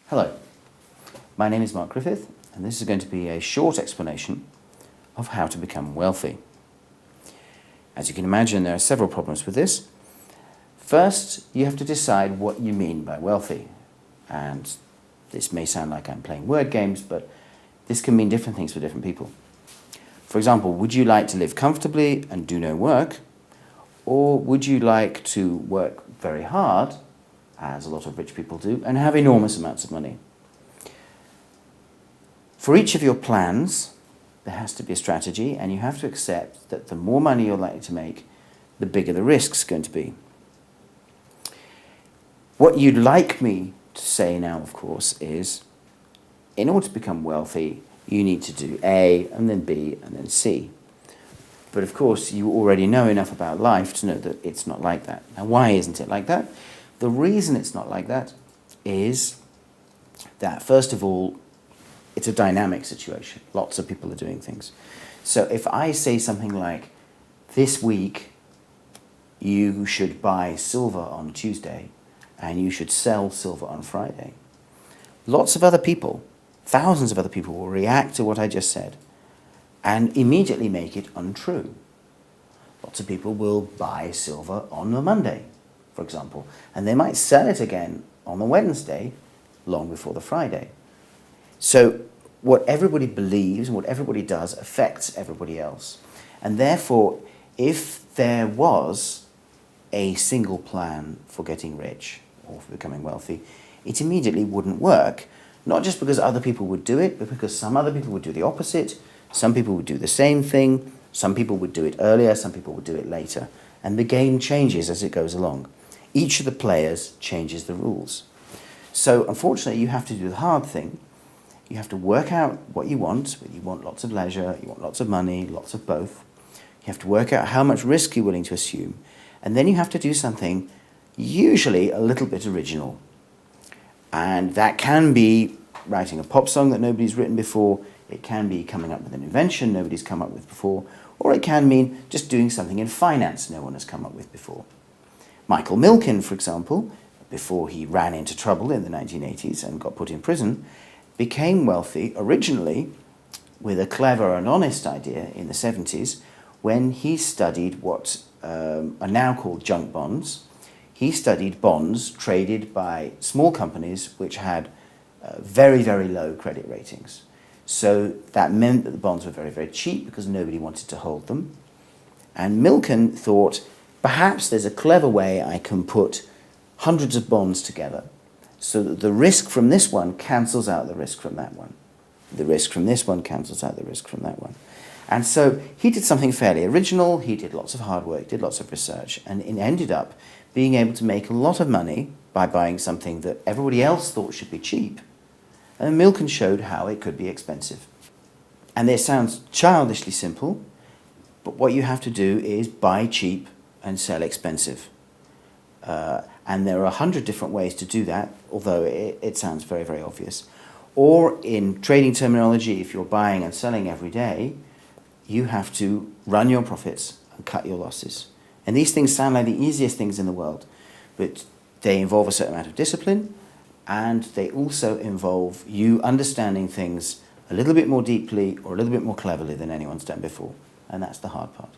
Hello, my name is Mark Griffith, and this is going to be a short explanation of how to become wealthy. As you can imagine, there are several problems with this. First, you have to decide what you mean by wealthy. And this may sound like I'm playing word games, but this can mean different things for different people. For example, would you like to live comfortably and do no work? Or would you like to work very hard, as a lot of rich people do, and have enormous amounts of money? For each of your plans, there has to be a strategy, and you have to accept that the more money you're likely to make, the bigger the risk's going to be. What you'd like me to say now, of course, is in order to become wealthy, you need to do A, and then B, and then C. But of course, you already know enough about life to know that it's not like that. Now, why isn't it like that? The reason it's not like that is that, first of all, it's a dynamic situation. Lots of people are doing things. So if I say something like, this week you should buy silver on Tuesday and you should sell silver on Friday, lots of other people, thousands of other people, will react to what I just said and immediately make it untrue. Lots of people will buy silver on a Monday, for example, and they might sell it again on the Wednesday, long before the Friday. So what everybody believes and what everybody does affects everybody else. And therefore, if there was a single plan for getting rich or for becoming wealthy, it immediately wouldn't work. Not just because other people would do it, but because some other people would do the opposite. Some people would do the same thing. Some people would do it earlier. Some people would do it later. And the game changes as it goes along. Each of the players changes the rules. So unfortunately, you have to do the hard thing. You have to work out what you want. Whether you want lots of leisure, you want lots of money, lots of both. You have to work out how much risk you're willing to assume. And then you have to do something usually a little bit original. And that can be writing a pop song that nobody's written before. It can be coming up with an invention nobody's come up with before. Or it can mean just doing something in finance no one has come up with before. Michael Milken, for example, before he ran into trouble in the 1980s and got put in prison, became wealthy originally with a clever and honest idea in the 70s when he studied what are now called junk bonds. He studied bonds traded by small companies which had very, very low credit ratings. So that meant that the bonds were very, very cheap because nobody wanted to hold them. And Milken thought, perhaps there's a clever way I can put hundreds of bonds together so that the risk from this one cancels out the risk from that one. The risk from this one cancels out the risk from that one. And so he did something fairly original. He did lots of hard work, did lots of research, and it ended up being able to make a lot of money by buying something that everybody else thought should be cheap. And Milken showed how it could be expensive. And this sounds childishly simple, but what you have to do is buy cheap and sell expensive. And there are 100 different ways to do that, although it sounds very, very obvious. Or in trading terminology, if you're buying and selling every day, you have to run your profits and cut your losses. And these things sound like the easiest things in the world, but they involve a certain amount of discipline, and they also involve you understanding things a little bit more deeply or a little bit more cleverly than anyone's done before. And that's the hard part.